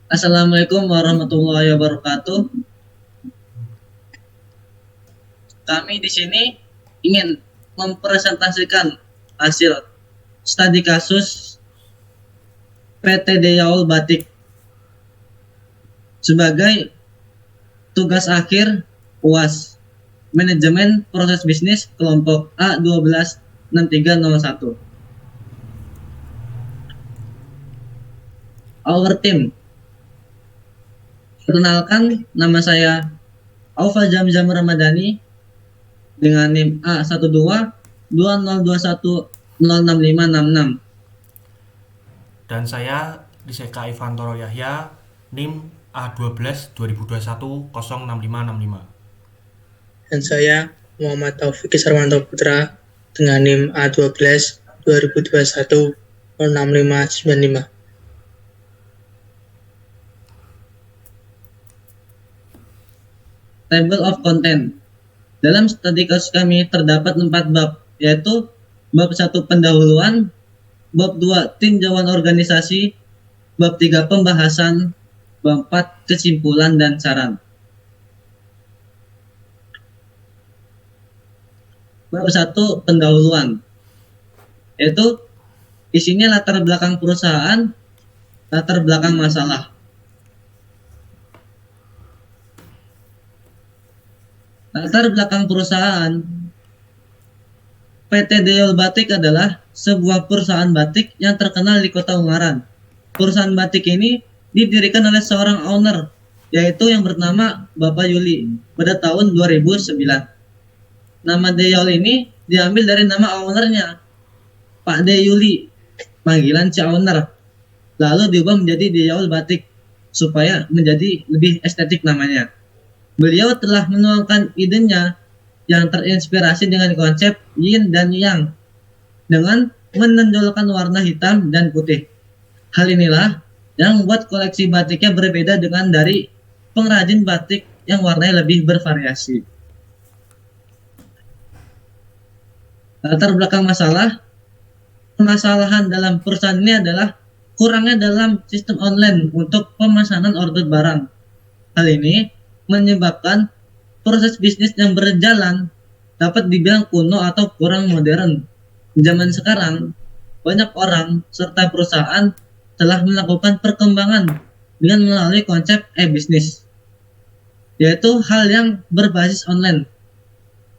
Assalamualaikum warahmatullahi wabarakatuh. Kami di sini ingin mempresentasikan hasil studi kasus PT Deyaul Batik sebagai tugas akhir UAS Manajemen Proses Bisnis Kelompok A126301. Our team. Perkenalkan, nama saya Aufa Jamzam Ramadhani dengan NIM A122021066566. Dan saya Diseka Ivantoro Yahya, NIM A12 2021 06565. Dan saya Muhammad Taufik Sarwanto Putra dengan NIM A12 2021 06595. Table of content. Dalam studi kasus kami terdapat 4 bab, yaitu bab 1 pendahuluan, bab 2 tinjauan organisasi, bab 3 pembahasan, bab 4 kesimpulan dan saran. Bab 1 pendahuluan, yaitu isinya latar belakang perusahaan, latar belakang masalah. Latar belakang perusahaan, PT Deyaul Batik adalah sebuah perusahaan batik yang terkenal di Kota Ungaran. Perusahaan batik ini didirikan oleh seorang owner, yaitu yang bernama Bapak Yuli pada tahun 2009. Nama Deyaul ini diambil dari nama ownernya, Pak De Yuli, panggilan si owner. Lalu diubah menjadi Deyaul Batik supaya menjadi lebih estetik namanya. Beliau telah menuangkan idenya yang terinspirasi dengan konsep yin dan yang dengan menonjolkan warna hitam dan putih. Hal inilah yang membuat koleksi batiknya berbeda dengan dari pengrajin batik yang warnanya lebih bervariasi. Latar belakang masalah, permasalahan dalam perusahaan ini adalah kurangnya dalam sistem online untuk pemesanan order barang. Hal ini menyebabkan proses bisnis yang berjalan dapat dibilang kuno atau kurang modern. Zaman sekarang, banyak orang serta perusahaan telah melakukan perkembangan dengan melalui konsep e-bisnis, yaitu hal yang berbasis online.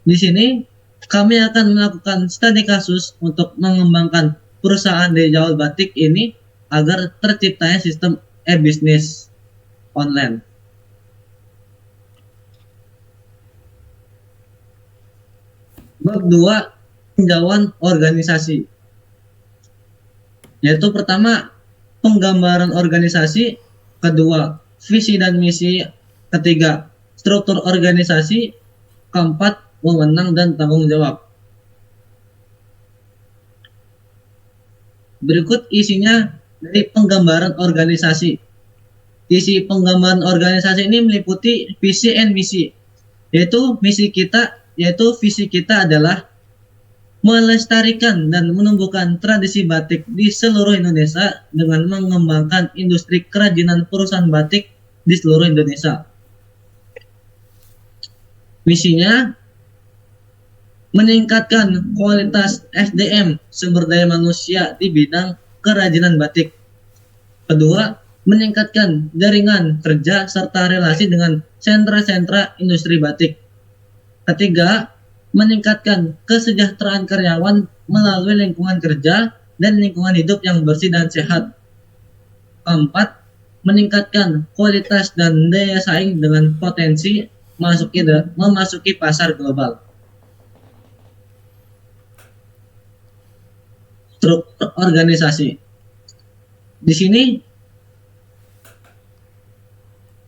Di sini, kami akan melakukan studi kasus untuk mengembangkan perusahaan Deyaul Batik ini agar terciptanya sistem e-bisnis online. Bab 2 tinjauan organisasi, yaitu pertama penggambaran organisasi, kedua visi dan misi, ketiga struktur organisasi, keempat wewenang dan tanggung jawab. Berikut isinya dari penggambaran organisasi. Isi penggambaran organisasi ini meliputi visi and misi, yaitu visi kita adalah melestarikan dan menumbuhkan tradisi batik di seluruh Indonesia dengan mengembangkan industri kerajinan perusahaan batik di seluruh Indonesia. Misinya meningkatkan kualitas SDM, sumber daya manusia di bidang kerajinan batik. Kedua, meningkatkan jaringan kerja serta relasi dengan sentra-sentra industri batik. Ketiga, meningkatkan kesejahteraan karyawan melalui lingkungan kerja dan lingkungan hidup yang bersih dan sehat. Keempat, meningkatkan kualitas dan daya saing dengan potensi memasuki pasar global. Struktur organisasi. Di sini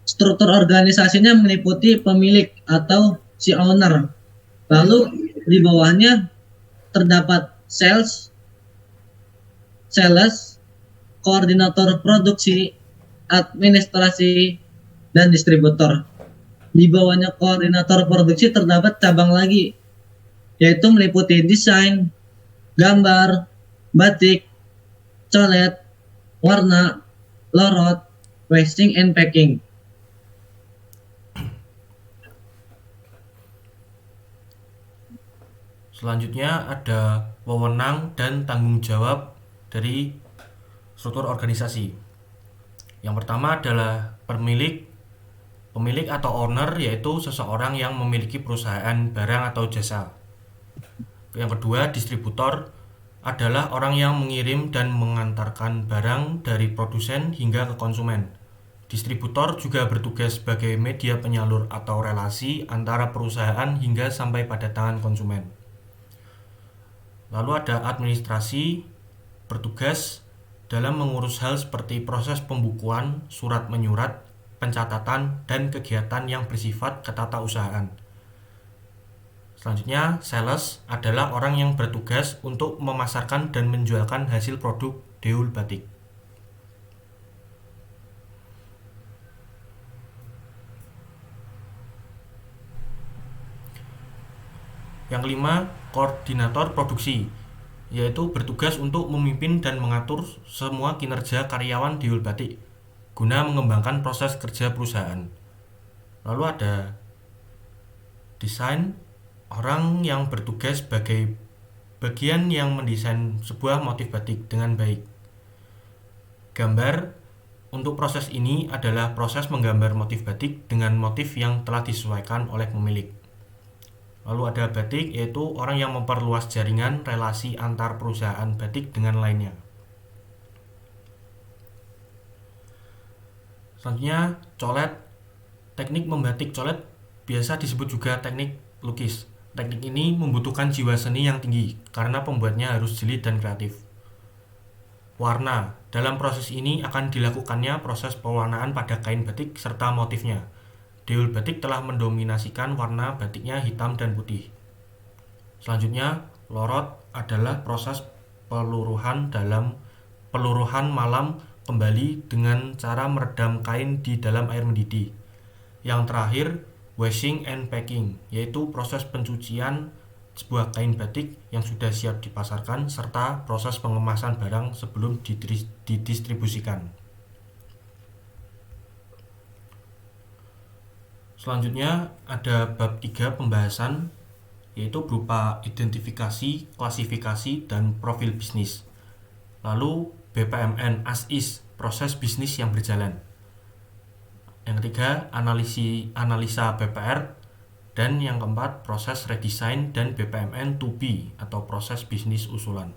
struktur organisasinya meliputi pemilik atau si owner. Lalu di bawahnya terdapat sales, koordinator produksi, administrasi, dan distributor. Di bawahnya koordinator produksi terdapat cabang lagi, yaitu meliputi desain, gambar, batik, colet, warna, lorot, washing and packing. Selanjutnya ada wewenang dan tanggung jawab dari struktur organisasi. Yang pertama adalah pemilik atau owner, yaitu seseorang yang memiliki perusahaan, barang atau jasa. Yang kedua, distributor adalah orang yang mengirim dan mengantarkan barang dari produsen hingga ke konsumen. Distributor juga bertugas sebagai media penyalur atau relasi antara perusahaan hingga sampai pada tangan konsumen. Lalu ada administrasi, bertugas dalam mengurus hal seperti proses pembukuan, surat menyurat, pencatatan, dan kegiatan yang bersifat ketatausahaan. Selanjutnya, sales adalah orang yang bertugas untuk memasarkan dan menjualkan hasil produk Deul Batik. Yang kelima, koordinator produksi, yaitu bertugas untuk memimpin dan mengatur semua kinerja karyawan Deul Batik guna mengembangkan proses kerja perusahaan. Lalu ada desain, orang yang bertugas sebagai bagian yang mendesain sebuah motif batik dengan baik. Gambar, untuk proses ini adalah proses menggambar motif batik dengan motif yang telah disesuaikan oleh pemilik. Lalu ada batik, yaitu orang yang memperluas jaringan relasi antar perusahaan batik dengan lainnya. Selanjutnya, colet. Teknik membatik colet biasa disebut juga teknik lukis. Teknik ini membutuhkan jiwa seni yang tinggi karena pembuatnya harus jeli dan kreatif. Warna. Dalam proses ini akan dilakukannya proses pewarnaan pada kain batik serta motifnya. Deul Batik telah mendominasikan warna batiknya hitam dan putih. Selanjutnya, lorot adalah proses peluruhan malam kembali dengan cara meredam kain di dalam air mendidih. Yang terakhir, washing and packing, yaitu proses pencucian sebuah kain batik yang sudah siap dipasarkan serta proses pengemasan barang sebelum didistribusikan. Selanjutnya ada bab 3 pembahasan, yaitu berupa identifikasi, klasifikasi, dan profil bisnis. Lalu BPMN as is, proses bisnis yang berjalan. Yang ketiga, analisa BPR, dan yang keempat, proses redesign dan BPMN to be atau proses bisnis usulan.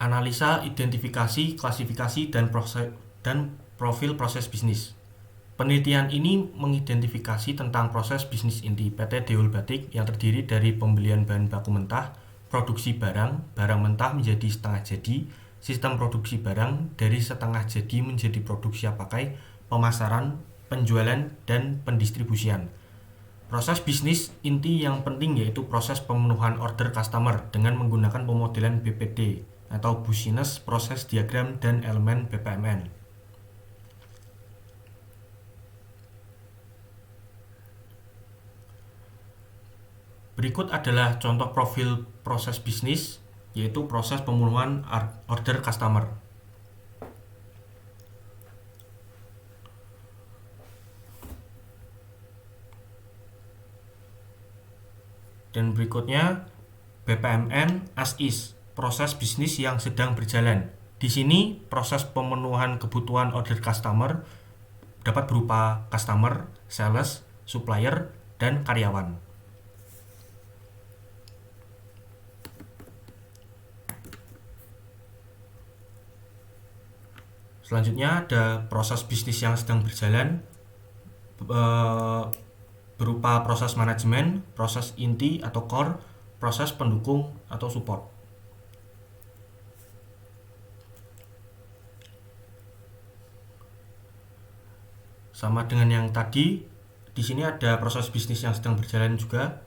Analisa, identifikasi, klasifikasi, dan profil proses bisnis. Penelitian ini mengidentifikasi tentang proses bisnis inti PT Deul Batik yang terdiri dari pembelian bahan baku mentah, produksi barang mentah menjadi setengah jadi, sistem produksi barang dari setengah jadi menjadi produk siap pakai, pemasaran, penjualan, dan pendistribusian. Proses bisnis inti yang penting yaitu proses pemenuhan order customer dengan menggunakan pemodelan BPD atau Business Process Diagram dan elemen BPMN. Berikut adalah contoh profil proses bisnis, yaitu proses pemenuhan order customer. Dan berikutnya BPMN as is, proses bisnis yang sedang berjalan. Di sini proses pemenuhan kebutuhan order customer dapat berupa customer, sales, supplier, dan karyawan. Selanjutnya ada proses bisnis yang sedang berjalan berupa proses manajemen, proses inti atau core, proses pendukung atau support. Sama dengan yang tadi, di sini ada proses bisnis yang sedang berjalan juga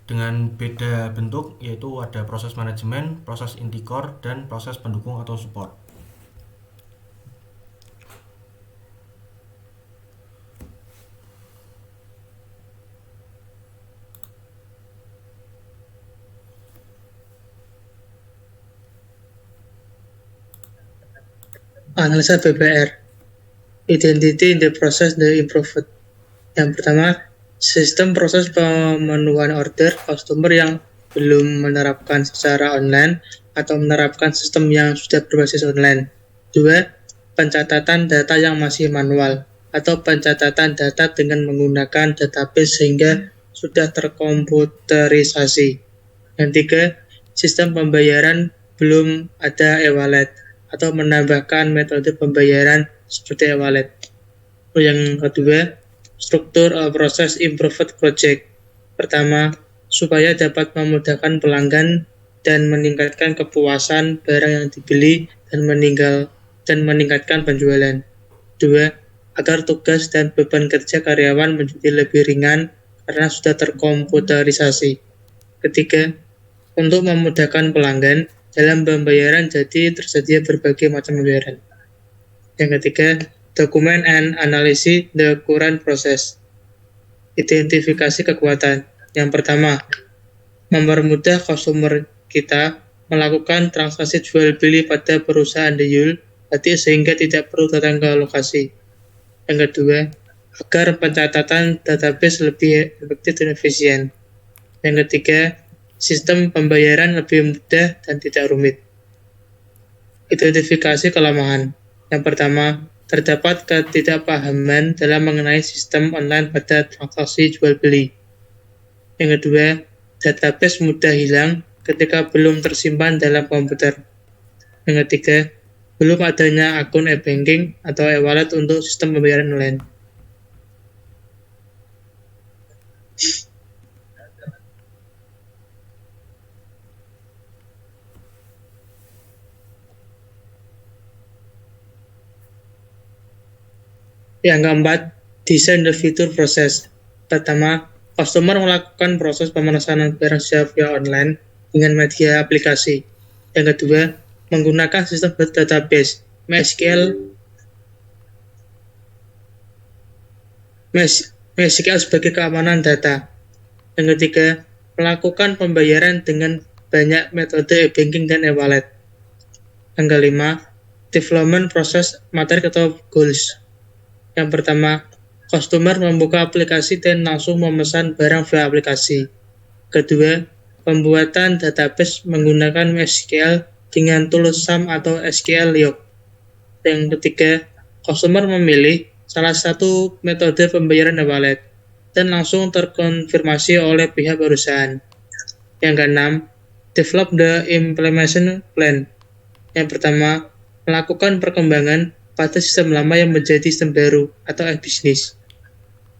dengan beda bentuk, yaitu ada proses manajemen, proses inti core, dan proses pendukung atau support. Analisa BPR. Identity in the process the improved. Yang pertama, sistem proses pemenuhan order customer yang belum menerapkan secara online atau menerapkan sistem yang sudah berbasis online. 2. Pencatatan data yang masih manual atau pencatatan data dengan menggunakan database sehingga sudah terkomputerisasi. Yang 3. Sistem pembayaran belum ada e-wallet atau menambahkan metode pembayaran seperti e-wallet. Yang kedua, struktur proses improved project. Pertama, supaya dapat memudahkan pelanggan dan meningkatkan kepuasan barang yang dibeli dan meningkatkan penjualan. 2. Agar tugas dan beban kerja karyawan menjadi lebih ringan karena sudah terkomputerisasi. Ketiga, untuk memudahkan pelanggan dalam pembayaran jadi tersedia berbagai macam pembayaran. Yang ketiga, document and analysis the current process. Identifikasi kekuatan. Yang pertama, mempermudah customer kita melakukan transaksi jual beli pada perusahaan Deyul, berarti sehingga tidak perlu datang ke lokasi. Yang kedua, agar pencatatan database lebih efektif dan efisien. Yang ketiga, sistem pembayaran lebih mudah dan tidak rumit. Identifikasi kelemahan. Yang pertama, terdapat ketidakpahaman dalam mengenai sistem online pada transaksi jual beli. Yang kedua, database mudah hilang ketika belum tersimpan dalam komputer. Yang ketiga, belum adanya akun e-banking atau e-wallet untuk sistem pembayaran online. Yang keempat, desain the future process. Pertama, customer melakukan proses pemesanan barang secara via online dengan media aplikasi. Yang kedua, menggunakan sistem database MySQL sebagai keamanan data. Yang ketiga, melakukan pembayaran dengan banyak metode e-banking dan e-wallet. Yang kelima, development proses materi atau goals. Yang pertama, customer membuka aplikasi dan langsung memesan barang via aplikasi. Kedua, pembuatan database menggunakan MySQL dengan tools SAM atau SQL Yoke. Yang ketiga, customer memilih salah satu metode pembayaran e-wallet dan langsung terkonfirmasi oleh pihak perusahaan. Yang keenam, develop the implementation plan. Yang pertama, melakukan perkembangan pada sistem lama yang menjadi sistem baru atau e-business.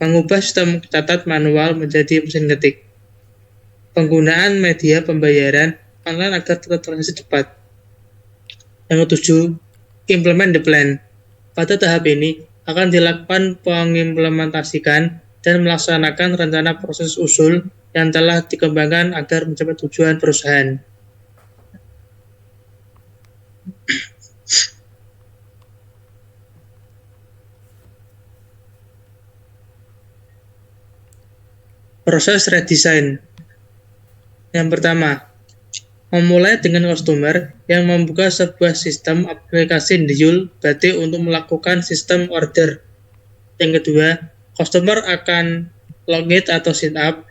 Mengubah sistem catat manual menjadi mesin ketik. Penggunaan media pembayaran online agar transaksi cepat. Yang ketujuh, implement the plan. Pada tahap ini akan dilakukan pengimplementasikan dan melaksanakan rencana proses usul yang telah dikembangkan agar mencapai tujuan perusahaan. Proses redesign. Yang pertama, memulai dengan customer yang membuka sebuah sistem aplikasi Deyul berarti untuk melakukan sistem order. Yang kedua, customer akan login atau sign up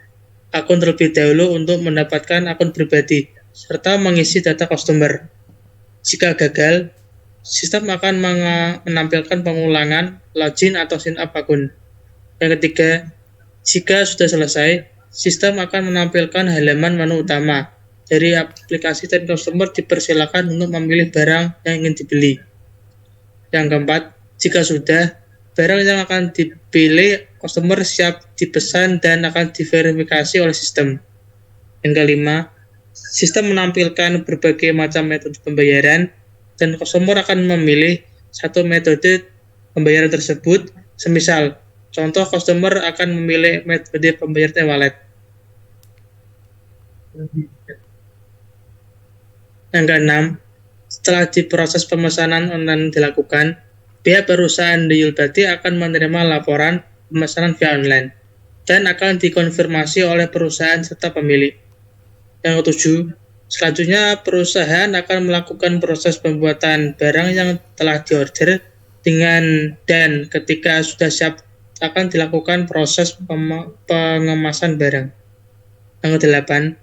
akun terlebih dahulu untuk mendapatkan akun pribadi serta mengisi data customer. Jika gagal, sistem akan menampilkan pengulangan login atau sign up akun. Yang ketiga, jika sudah selesai, sistem akan menampilkan halaman menu utama. Dari aplikasi dan customer dipersilakan untuk memilih barang yang ingin dibeli. Yang keempat, jika sudah, barang yang akan dipilih customer siap dipesan dan akan diverifikasi oleh sistem. Yang kelima, sistem menampilkan berbagai macam metode pembayaran dan customer akan memilih satu metode pembayaran tersebut, semisal contoh customer akan memilih metode pembayaran e-wallet. Yang keenam, setelah diproses pemesanan online dilakukan, pihak perusahaan Deyul Bati akan menerima laporan pemesanan via online dan akan dikonfirmasi oleh perusahaan serta pemilik. Yang ketujuh, Selanjutnya, perusahaan akan melakukan proses pembuatan barang yang telah diorder dan ketika sudah siap akan dilakukan proses pengemasan barang. Yang kedelapan,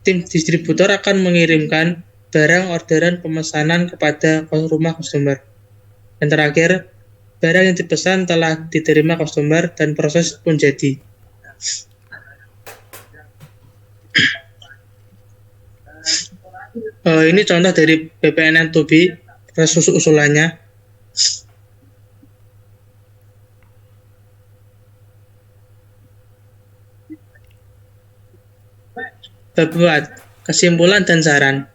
tim distributor akan mengirimkan barang orderan pemesanan kepada rumah customer. Dan terakhir, barang yang dipesan telah diterima customer dan proses pun jadi. Ini contoh dari BPNN to be, proses usulannya. Bab 4, kesimpulan dan saran.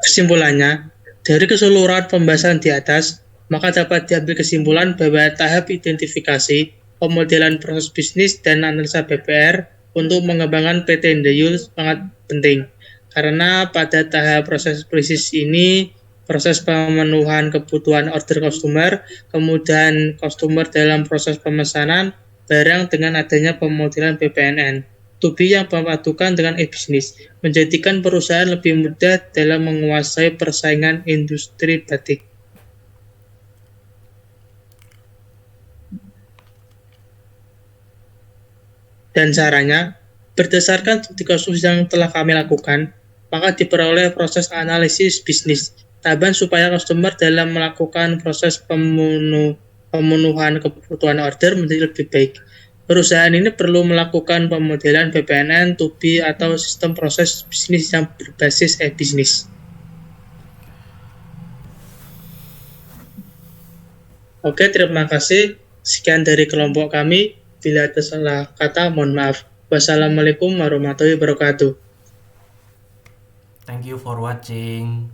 Kesimpulannya, dari keseluruhan pembahasan di atas, maka dapat diambil kesimpulan bahwa tahap identifikasi, pemodelan proses bisnis, dan analisa BPR untuk mengembangkan PT Indoyul sangat penting. Karena pada tahap proses bisnis ini, proses pemenuhan kebutuhan order customer, kemudian customer dalam proses pemesanan barang dengan adanya pemodelan BPNN. To be yang memadukan dengan e-bisnis, menjadikan perusahaan lebih mudah dalam menguasai persaingan industri batik. Dan caranya, berdasarkan studi kasus yang telah kami lakukan, maka diperoleh proses analisis bisnis tambahan supaya customer dalam melakukan proses pemenuhan kebutuhan order menjadi lebih baik. Perusahaan ini perlu melakukan pemodelan BPNN, to be, atau sistem proses bisnis yang berbasis e-bisnis. Oke, terima kasih. Sekian dari kelompok kami. Bila ada salah kata, mohon maaf. Wassalamualaikum warahmatullahi wabarakatuh. Thank you for watching.